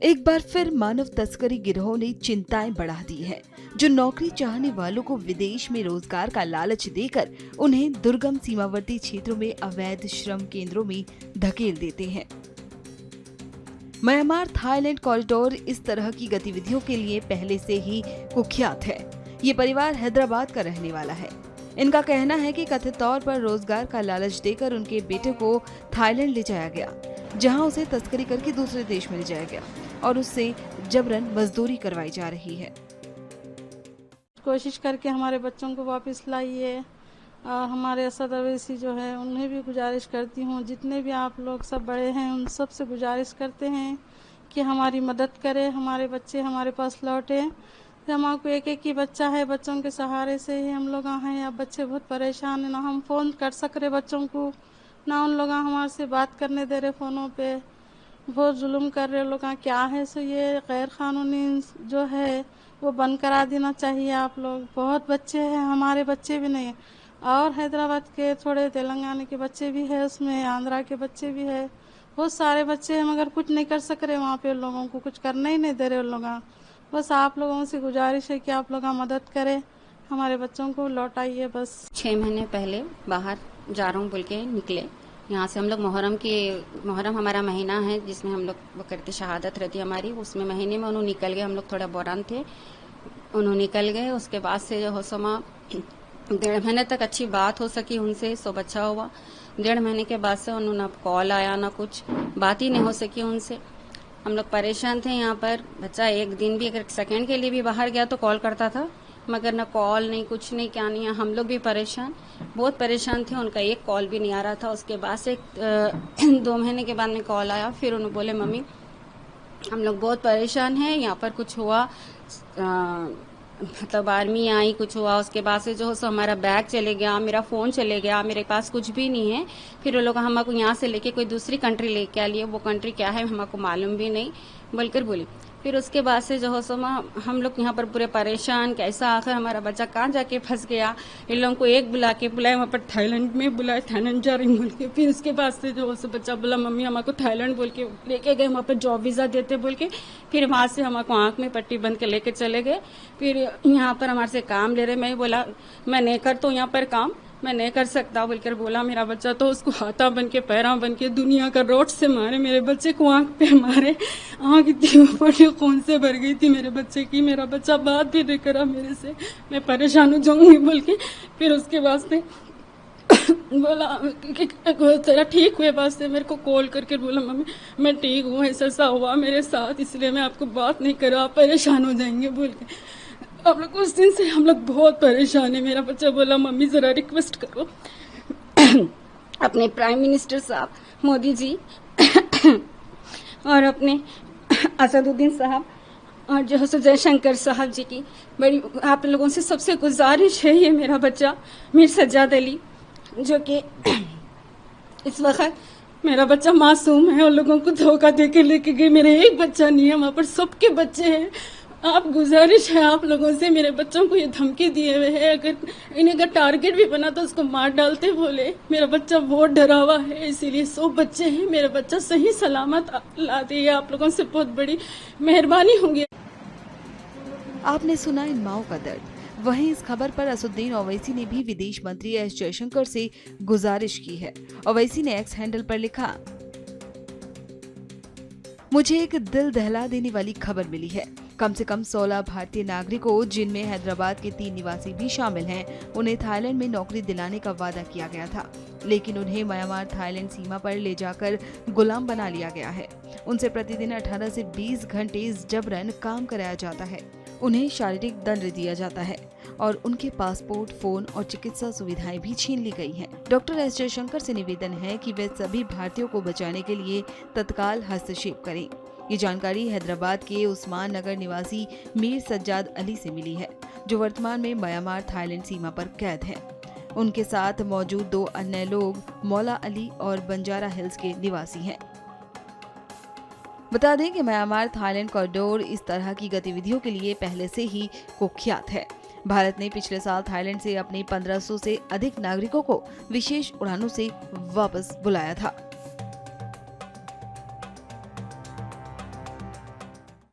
एक बार फिर मानव तस्करी गिरोह ने चिंताएं बढ़ा दी है, जो नौकरी चाहने वालों को विदेश में रोजगार का लालच देकर उन्हें दुर्गम सीमावर्ती क्षेत्रों में अवैध श्रम केंद्रों में धकेल देते हैं। म्यांमार थाईलैंड कॉरिडोर इस तरह की गतिविधियों के लिए पहले से ही कुख्यात है। ये परिवार हैदराबाद का रहने वाला है। इनका कहना है कि कथित तौर पर रोजगार का लालच देकर उनके बेटे को थाईलैंड ले जाया गया, जहां उसे तस्करी करके दूसरे देश में ले जाया गया और उससे जबरन मजदूरी करवाई जा रही है। कोशिश करके हमारे बच्चों को वापस लाइए और हमारे असद अवैसी जो है उन्हें भी गुजारिश करती हूँ, जितने भी आप लोग सब बड़े हैं उन सब से गुजारिश करते हैं कि हमारी मदद करें, हमारे बच्चे हमारे पास लौटे। हमारे एक ही बच्चा है, बच्चों के सहारे से ही हम लोग हैं। अब बच्चे बहुत परेशान हैं, ना हम फ़ोन कर सक रहे बच्चों को, ना उन लोग हमारे से बात करने दे रहे फ़ोनों पे। बहुत जुल्म कर रहे लोग। क्या है सो ये गैर कानूनी जो है वो बंद करा देना चाहिए आप लोग। बहुत बच्चे हैं, हमारे बच्चे भी नहीं, और हैदराबाद के थोड़े तेलंगाना के बच्चे भी है, उसमें आंध्रा के बच्चे भी है, बहुत सारे बच्चे हैं, मगर कुछ नहीं कर सक रहे वहाँ पे। लोगों को कुछ करने ही नहीं दे रहे लोग। बस आप लोगों से गुजारिश है कि आप लोग मदद करें, हमारे बच्चों को लौटाइए बस। 6 महीने पहले बाहर जा रहा हूँ बोल के निकले यहाँ से हम लोग। मुहर्रम हमारा महीना है जिसमें हम लोग बकरीद शहादत रहती है हमारी, उसमें महीने में उन्होंने निकल गए। हम लोग थोड़ा बोरान थे, उन्होंने निकल गए। उसके बाद से जो हो समा 1.5 महीने तक अच्छी बात हो सकी उनसे, सब अच्छा हुआ। 1.5 महीने के बाद से उन्होंने ना कॉल आया ना कुछ, बात ही नहीं हो सकी उनसे। हम लोग परेशान थे यहाँ पर। बच्चा एक दिन भी, अगर सेकंड के लिए भी बाहर गया तो कॉल करता था, मगर ना कॉल नहीं, कुछ नहीं, क्या नहीं। हम लोग भी परेशान, बहुत परेशान थे। उनका एक कॉल भी नहीं आ रहा था। उसके बाद से 2 महीने के बाद में कॉल आया। फिर उन्होंने बोले मम्मी हम लोग बहुत परेशान हैं, यहाँ पर कुछ हुआ, मतलब आर्मी आई, कुछ हुआ। उसके बाद से जो सो हमारा बैग चले गया, मेरा फ़ोन चले गया, मेरे पास कुछ भी नहीं है। फिर वो लोग हमको यहाँ से लेके कोई दूसरी कंट्री लेके आ लिए, वो कंट्री क्या है हमको मालूम भी नहीं बोलकर बोली। फिर उसके बाद से जो हो सो हम लोग यहाँ पर पूरे परेशान, कैसा आखिर हमारा बच्चा कहाँ जाके फंस गया। इन लोगों को एक बुलाया वहाँ पर थाईलैंड में बुलाया, थाईलैंड जा रही बोल के। फिर उसके बाद से जो हो सो बच्चा बोला मम्मी हमको थाईलैंड बोल के लेके गए, वहाँ पर जॉब वीज़ा देते बोल के। फिर वहाँ से हमको आँख में पट्टी बंद के लेके चले गए। फिर यहाँ पर हमारे से काम ले रहे। मैं बोला मैं नहीं करता हूँ यहाँ पर काम, मैं नहीं कर सकता बोलकर बोला मेरा बच्चा। तो उसको हाथा बन के पैरा बन के दुनिया का रोड से मारे, मेरे बच्चे को आंख पे मारे। आंख इतनी ऊपर खून से भर गई थी मेरे बच्चे की। मेरा बच्चा बात भी नहीं करा मेरे से, मैं परेशान हो जाऊंगी बोल के। फिर उसके वास्ते बोला कि तेरा ठीक हुए वास्ते मेरे को कॉल करके बोला मम्मी मैं ठीक हूँ, ऐसा हुआ मेरे साथ, इसलिए मैं आपको बात नहीं करा, आप परेशान हो जाएंगे बोल के। आप लोग उस दिन से हम लोग बहुत परेशान है। मेरा बच्चा बोला मम्मी जरा रिक्वेस्ट करो अपने प्राइम मिनिस्टर साहब मोदी जी और अपने असदुद्दीन साहब और जो है जयशंकर साहब जी की बड़ी आप लोगों से सबसे गुजारिश है। ये मेरा बच्चा मीर सज्जाद अली जो कि इस वक्त मेरा बच्चा मासूम है और लोगों को धोखा दे के लेके गए। मेरे एक बच्चा नहीं है, वहाँ पर सबके बच्चे हैं। आप गुजारिश है आप लोगों से, मेरे बच्चों को ये धमकी दिए हुए है, अगर टारगेट भी बना तो उसको मार डालते बोले। मेरा बच्चा बहुत डरा हुआ है, इसीलिए 100 बच्चे हैं। मेरा बच्चा सही सलामत ला दिए, आप लोगों से बहुत बड़ी मेहरबानी होगी। आपने सुना इन माओ का दर्द। वहीं इस खबर पर असदुद्दीन ओवैसी ने भी विदेश मंत्री एस जयशंकर से गुजारिश की है। ओवैसी ने एक्स हैंडल पर लिखा, मुझे एक दिल दहला देने वाली खबर मिली है। कम से कम 16 भारतीय नागरिकों, जिनमें हैदराबाद के 3 निवासी भी शामिल हैं, उन्हें थाईलैंड में नौकरी दिलाने का वादा किया गया था, लेकिन उन्हें म्यांमार थाईलैंड सीमा पर ले जाकर गुलाम बना लिया गया है। उनसे प्रतिदिन 18 से 20 घंटे जबरन काम कराया जाता है। उन्हें शारीरिक दंड दिया जाता है और उनके पासपोर्ट, फोन और चिकित्सा सुविधाएं भी छीन ली गई हैं। डॉक्टर एस जयशंकर से निवेदन है कि वे सभी भारतीयों को बचाने के लिए तत्काल हस्तक्षेप करें। ये जानकारी हैदराबाद के उस्मान नगर निवासी मीर सज्जाद अली से मिली है, जो वर्तमान में म्यांमार थाईलैंड सीमा पर कैद हैं। उनके साथ मौजूद 2 अन्य लोग मौला अली और बंजारा हिल्स के निवासी हैं। बता दें कि म्यांमार थाईलैंड कॉरिडोर इस तरह की गतिविधियों के लिए पहले से ही कुख्यात है। भारत ने पिछले साल थाईलैंड से अपने 1500 से अधिक नागरिकों को विशेष उड़ानों से वापस बुलाया था।